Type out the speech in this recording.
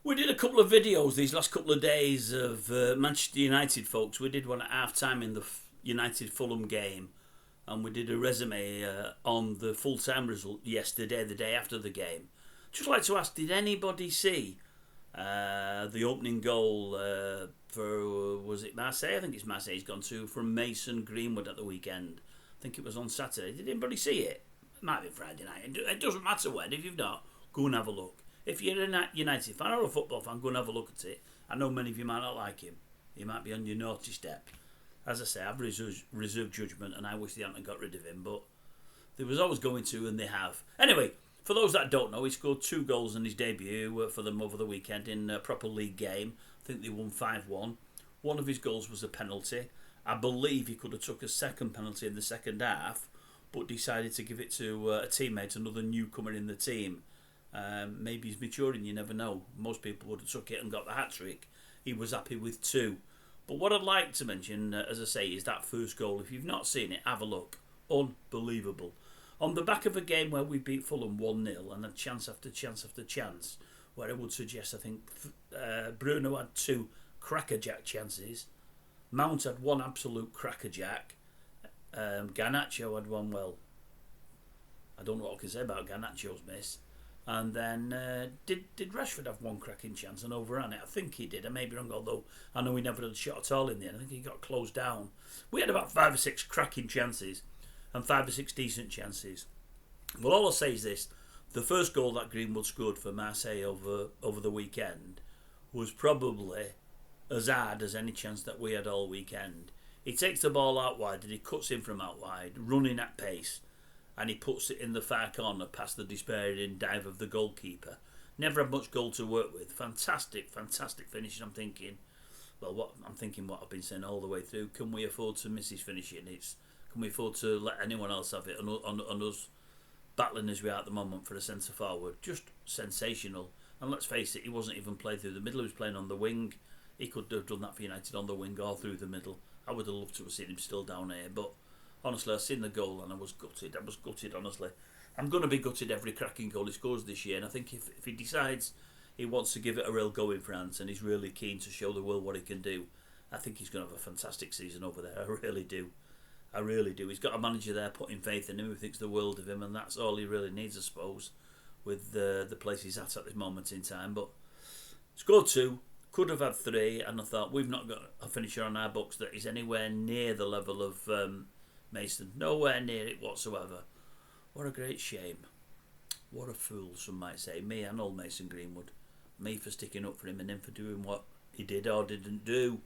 We did a couple of videos these last couple of days of Manchester United folks. We did one at half time in the United Fulham game, and we did a resume on the full time result yesterday, the day after the game. Just like to ask, did anybody see the opening goal for, was it Marseille? I think it's Marseille he's gone to, from Mason Greenwood at the weekend. I think it was on Saturday. Did anybody see it? It might be Friday night. It doesn't matter when. If you've not, go and have a look. If you're a United fan or a football fan, go and have a look at it. I know many of you might not like him. He might be on your naughty step. As I say, I've reserved judgment, and I wish they hadn't got rid of him, but they was always going to, and they have. Anyway, for those that don't know, he scored 2 goals in his debut for them over the weekend in a proper league game. I think they won 5-1. One of his goals was a penalty. I believe he could have took a second penalty in the second half, but decided to give it to a teammate, another newcomer in the team. Maybe he's maturing, you never know. Most people would have took it and got the hat-trick. He was happy with 2. But what I'd like to mention, as I say, is that first goal. If you've not seen it, have a look. Unbelievable. On the back of a game where we beat Fulham 1-0 and had chance after chance after chance, where I would suggest, I think, Bruno had 2 crackerjack chances. Mount had 1 absolute crackerjack. Garnacho had 1, well, I don't know what I can say about Garnacho's miss. And then did Rashford have 1 cracking chance and overran it? I think he did. I may be wrong, although I know he never had a shot at all in the end. I think he got closed down. We had about 5 or 6 cracking chances and 5 or 6 decent chances. Well, all I'll say is this. The first goal that Greenwood scored for Marseille over the weekend was probably as hard as any chance that we had all weekend. He takes the ball out wide and he cuts in from out wide, running at pace, and he puts it in the far corner past the despairing dive of the goalkeeper. Never had much goal to work with. Fantastic finish. I'm thinking what I've been saying all the way through. Can we afford to miss his finishing? Can we afford to let anyone else have it on us battling as we are at the moment for a centre forward? Just sensational. And let's face it, he wasn't even playing through the middle. He was playing on the wing. He could have done that for United on the wing or through the middle. I would have loved to have seen him still down here, but honestly, I've seen the goal and I was gutted. Honestly. I'm going to be gutted every cracking goal he scores this year, and I think if he decides he wants to give it a real go in France and he's really keen to show the world what he can do, I think he's going to have a fantastic season over there. I really do. He's got a manager there putting faith in him who thinks the world of him, and that's all he really needs, I suppose, with the place he's at this moment in time. But scored 2, could have had 3, and I thought, we've not got a finisher on our books that is anywhere near the level of Mason. Nowhere near it whatsoever. What a great shame. What a fool, some might say. Me and old Mason Greenwood. Me for sticking up for him and him for doing what he did or didn't do.